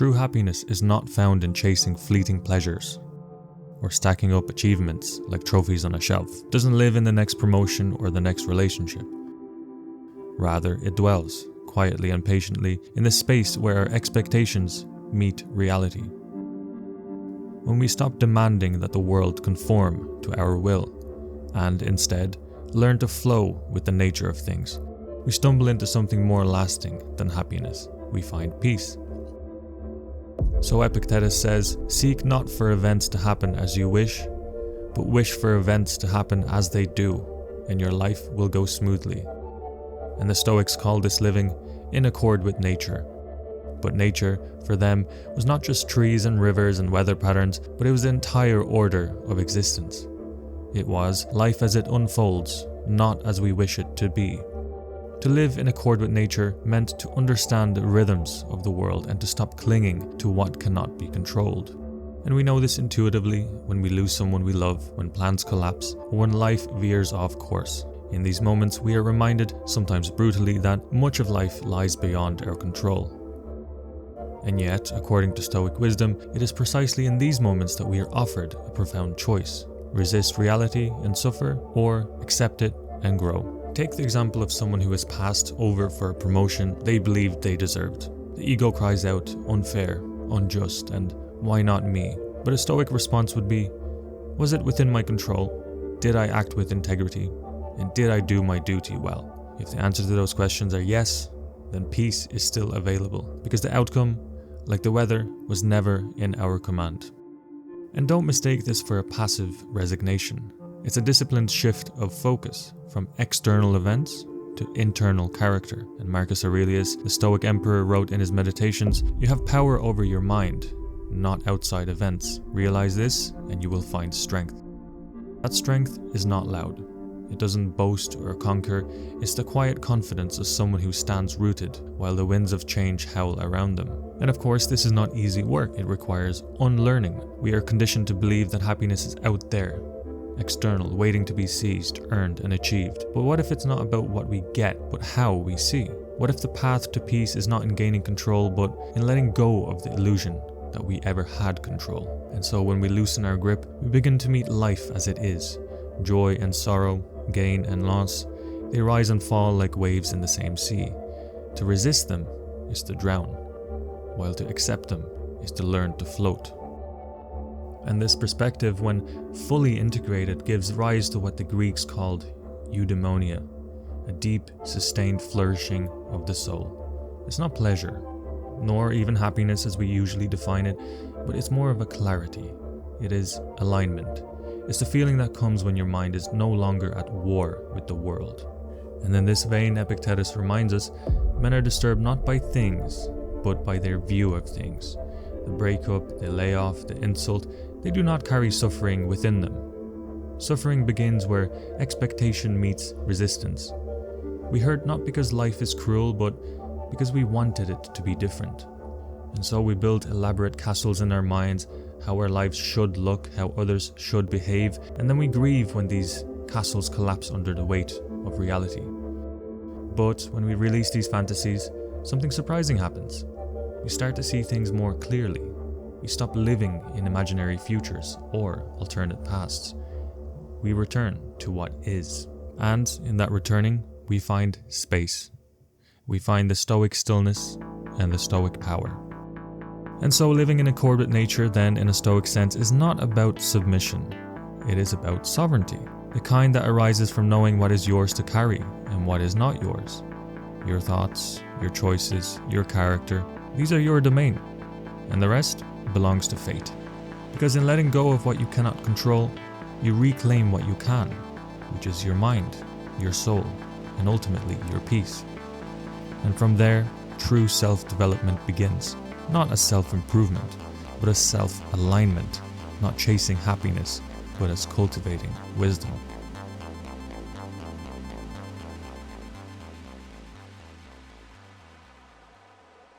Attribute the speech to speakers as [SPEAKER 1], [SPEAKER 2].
[SPEAKER 1] True happiness is not found in chasing fleeting pleasures or stacking up achievements like trophies on a shelf. It doesn't live in the next promotion or the next relationship. Rather, it dwells, quietly and patiently, in the space where our expectations meet reality. When we stop demanding that the world conform to our will, and instead learn to flow with the nature of things, we stumble into something more lasting than happiness. We find peace. So Epictetus says, "Seek not for events to happen as you wish, but wish for events to happen as they do, and your life will go smoothly." And the Stoics called this living in accord with nature. But nature, for them, was not just trees and rivers and weather patterns, but it was the entire order of existence. It was life as it unfolds, not as we wish it to be. To live in accord with nature meant to understand the rhythms of the world and to stop clinging to what cannot be controlled. And we know this intuitively when we lose someone we love, when plans collapse, or when life veers off course. In these moments, we are reminded, sometimes brutally, that much of life lies beyond our control. And yet, according to Stoic wisdom, it is precisely in these moments that we are offered a profound choice: resist reality and suffer, or accept it and grow. Take the example of someone who has passed over for a promotion they believed they deserved. The ego cries out, unfair, unjust, and why not me? But a Stoic response would be, was it within my control? Did I act with integrity? And did I do my duty well? If the answer to those questions are yes, then peace is still available, because the outcome, like the weather, was never in our command. And don't mistake this for a passive resignation. It's a disciplined shift of focus from external events to internal character. And Marcus Aurelius, the Stoic emperor, wrote in his Meditations, "You have power over your mind, not outside events. Realize this and you will find strength." That strength is not loud. It doesn't boast or conquer. It's the quiet confidence of someone who stands rooted while the winds of change howl around them. And of course, this is not easy work. It requires unlearning. We are conditioned to believe that happiness is out there, external, waiting to be seized, earned, and achieved. But what if it's not about what we get, but how we see? What if the path to peace is not in gaining control, but in letting go of the illusion that we ever had control? And so when we loosen our grip, we begin to meet life as it is. Joy and sorrow, gain and loss, they rise and fall like waves in the same sea. To resist them is to drown, while to accept them is to learn to float. And this perspective, when fully integrated, gives rise to what the Greeks called eudaimonia, a deep, sustained flourishing of the soul. It's not pleasure, nor even happiness as we usually define it, but it's more of a clarity. It is alignment. It's the feeling that comes when your mind is no longer at war with the world. And in this vein, Epictetus reminds us, men are disturbed not by things, but by their view of things. The breakup, the layoff, the insult, they do not carry suffering within them. Suffering begins where expectation meets resistance. We hurt not because life is cruel, but because we wanted it to be different. And so we build elaborate castles in our minds, how our lives should look, how others should behave, and then we grieve when these castles collapse under the weight of reality. But when we release these fantasies, something surprising happens. We start to see things more clearly. We stop living in imaginary futures or alternate pasts. We return to what is. And in that returning, we find space. We find the Stoic stillness and the Stoic power. And so living in accord with nature, then, in a Stoic sense, is not about submission. It is about sovereignty, the kind that arises from knowing what is yours to carry and what is not yours. Your thoughts, your choices, your character, these are your domain, and the rest belongs to fate. Because in letting go of what you cannot control, you reclaim what you can, which is your mind, your soul, and ultimately your peace. And from there, true self-development begins. Not as self-improvement, but as self-alignment, not chasing happiness, but as cultivating wisdom.